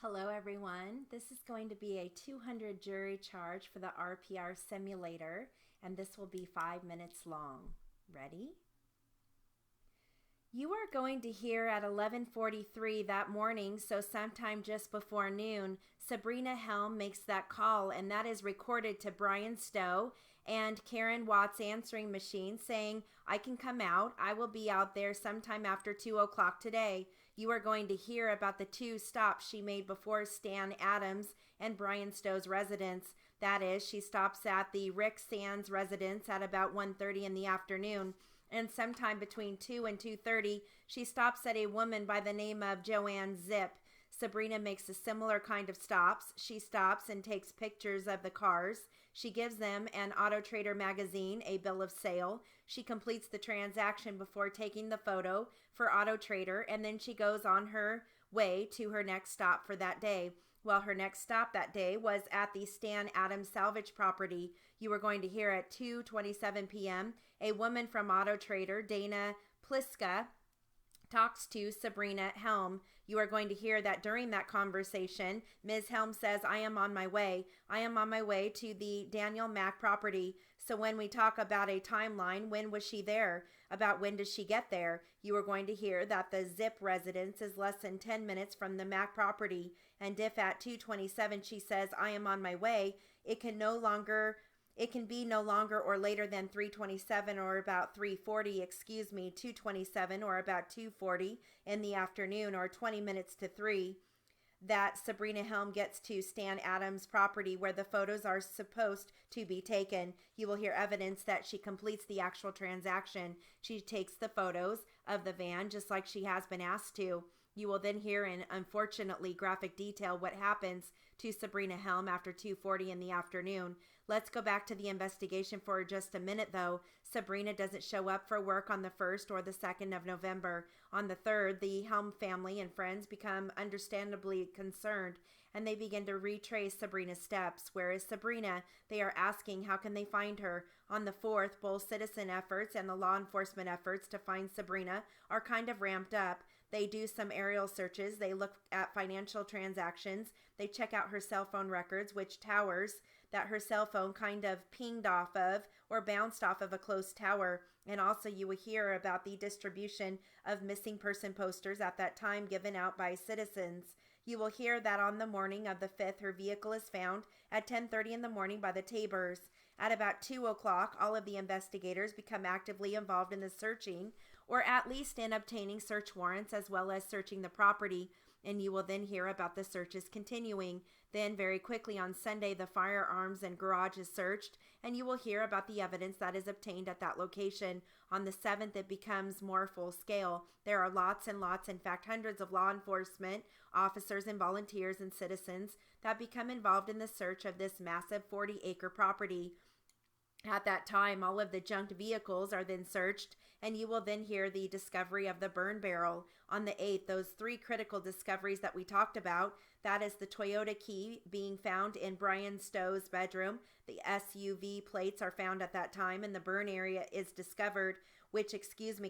Hello everyone, this is going to be a 200 jury charge for the RPR simulator, and this will be 5 minutes long. Ready? You are going to hear at 11:43 that morning, so sometime just before noon, Sabrina Helm makes that call, and that is recorded to Brian Stowe and Karen Watts' answering machine saying, "I can come out. I will be out there sometime after 2 o'clock today." You are going to hear about the 2 stops she made before Stan Adams and Brian Stowe's residence. That is, she stops at the Rick Sands residence at about 1:30 in the afternoon. And sometime between 2 and 2:30, she stops at a woman by the name of Joanne Zip. Sabrina makes a similar kind of stops. She stops and takes pictures of the cars. She gives them an Auto Trader magazine, a bill of sale. She completes the transaction before taking the photo for Auto Trader, and then she goes on her way to her next stop for that day. Well, her next stop that day was at the Stan Adams salvage property. You were going to hear at 2:27 p.m. a woman from Auto Trader, Dana Pliska, talks to Sabrina Helm. You are going to hear that during that conversation, Ms. Helm says, "I am on my way. I am on my way to the Daniel Mack property." So when we talk about a timeline, when was she there? About when does she get there? You are going to hear that the Zip residence is less than 10 minutes from the Mack property. And if at 2:27 she says, "I am on my way," it can be no longer or later than 3:27 or about 2:27 or about 2:40 in the afternoon or 20 minutes to 3 that Sabrina Helm gets to Stan Adams' property where the photos are supposed to be taken. You will hear evidence that she completes the actual transaction. She takes the photos of the van just like she has been asked to. You will then hear in unfortunately graphic detail what happens to Sabrina Helm after 2:40 in the afternoon. Let's go back to the investigation for just a minute though. Sabrina doesn't show up for work on the 1st or the 2nd of November. On the 3rd, the Helm family and friends become understandably concerned and they begin to retrace Sabrina's steps. Where is Sabrina? They are asking how can they find her. On the 4th, both citizen efforts and the law enforcement efforts to find Sabrina are kind of ramped up. They do some aerial searches. They look at financial transactions. They check out her cell phone records, which towers that her cell phone kind of pinged off of or bounced off of a close tower. And also you will hear about the distribution of missing person posters at that time given out by citizens. You will hear that on the morning of the 5th, her vehicle is found at 10:30 in the morning by the Tabors. At about 2 o'clock, all of the investigators become actively involved in the searching, or at least in obtaining search warrants as well as searching the property. And you will then hear about the searches continuing. Then very quickly on Sunday, the firearms and garage is searched, and you will hear about the evidence that is obtained at that location. On the 7th, it becomes more full scale. There are lots and lots, in fact, hundreds of law enforcement officers and volunteers and citizens that become involved in the search of this massive 40-acre property. At that time, all of the junked vehicles are then searched, and you will then hear the discovery of the burn barrel. On the 8th, those 3 critical discoveries that we talked about, that is the Toyota key being found in Brian Stowe's bedroom. The SUV plates are found at that time, and the burn area is discovered, which,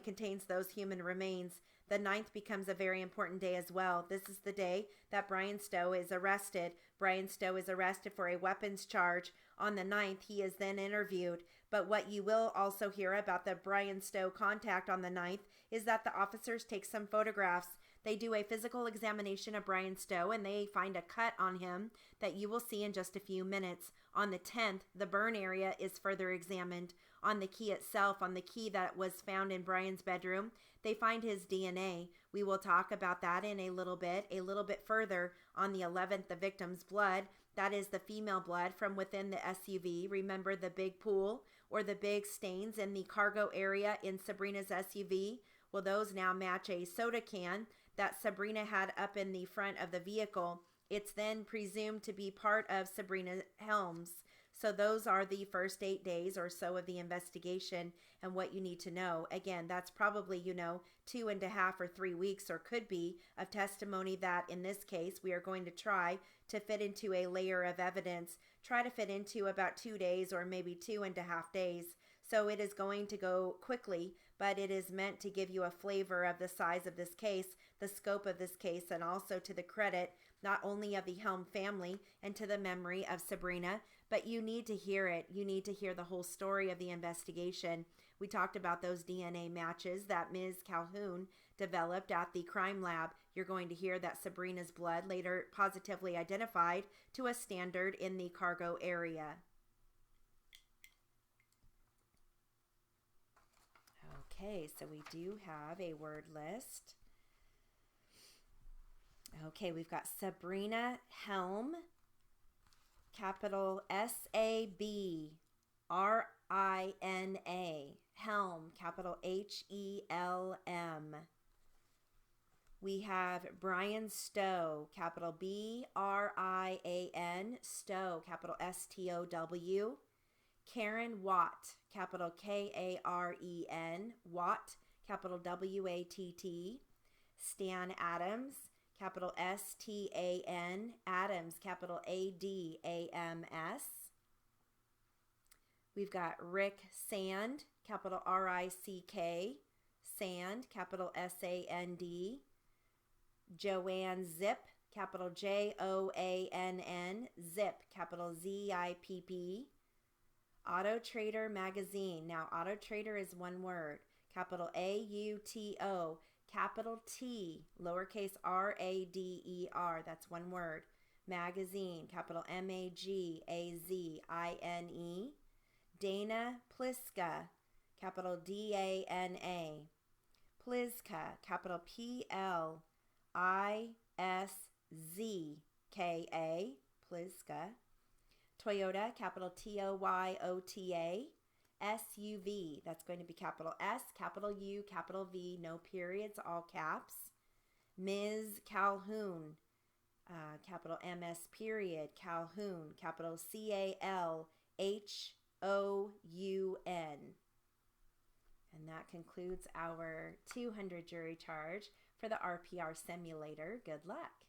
contains those human remains. The 9th becomes a very important day as well. This is the day that Brian Stowe is arrested. Brian Stowe is arrested for a weapons charge. On the 9th, he is then interviewed. But what you will also hear about the Brian Stowe contact on the 9th is that the officers take some photographs. They do a physical examination of Brian Stowe and they find a cut on him that you will see in just a few minutes. On the 10th, the burn area is further examined. On the key itself, on the key that was found in Brian's bedroom, they find his DNA. We will talk about that in a little bit. A little bit further, on the 11th, the victim's blood, that is the female blood from within the SUV. Remember the big pool or the big stains in the cargo area in Sabrina's SUV? Well, those now match a soda can that Sabrina had up in the front of the vehicle. It's then presumed to be part of Sabrina Helm's. So those are the first 8 days or so of the investigation and what you need to know. Again, that's probably, 2.5 or 3 weeks or could be of testimony that in this case we are going to try to fit into a layer of evidence, try to fit into about 2 days or maybe 2.5 days. So it is going to go quickly, but it is meant to give you a flavor of the size of this case the scope of this case and also to the credit not only of the Helm family and to the memory of Sabrina, but you need to hear it. You need to hear the whole story of the investigation. We talked about those DNA matches that Ms. Calhoun developed at the crime lab. You're going to hear that Sabrina's blood later positively identified to a standard in the cargo area. Okay, so we do have a word list. Okay, we've got Sabrina Helm, capital Sabrina, Helm, capital Helm. We have Brian Stow, capital Brian, Stow, capital Stow. Karen Watt, capital Karen, Watt, capital Watt. Stan Adams, capital Stan, Adams, capital Adams. We've got Rick Sand, capital Rick, Sand, capital Sand. Joanne Zip, capital Joann, Zip, capital Zipp. Auto Trader Magazine. Now, Auto Trader is one word. Capital AUTO, capital T, lowercase RADER. That's one word. Magazine, capital MAGAZINE. Dana Pliska, capital DANA. Pliska, capital PLISZKA. Pliska. Toyota, capital TOYOTA. SUV, that's going to be capital S, capital U, capital V, no periods, all caps. Ms. Calhoun, capital MS period, Calhoun, capital CALHOUN. And that concludes our 200 jury charge for the RPR simulator. Good luck.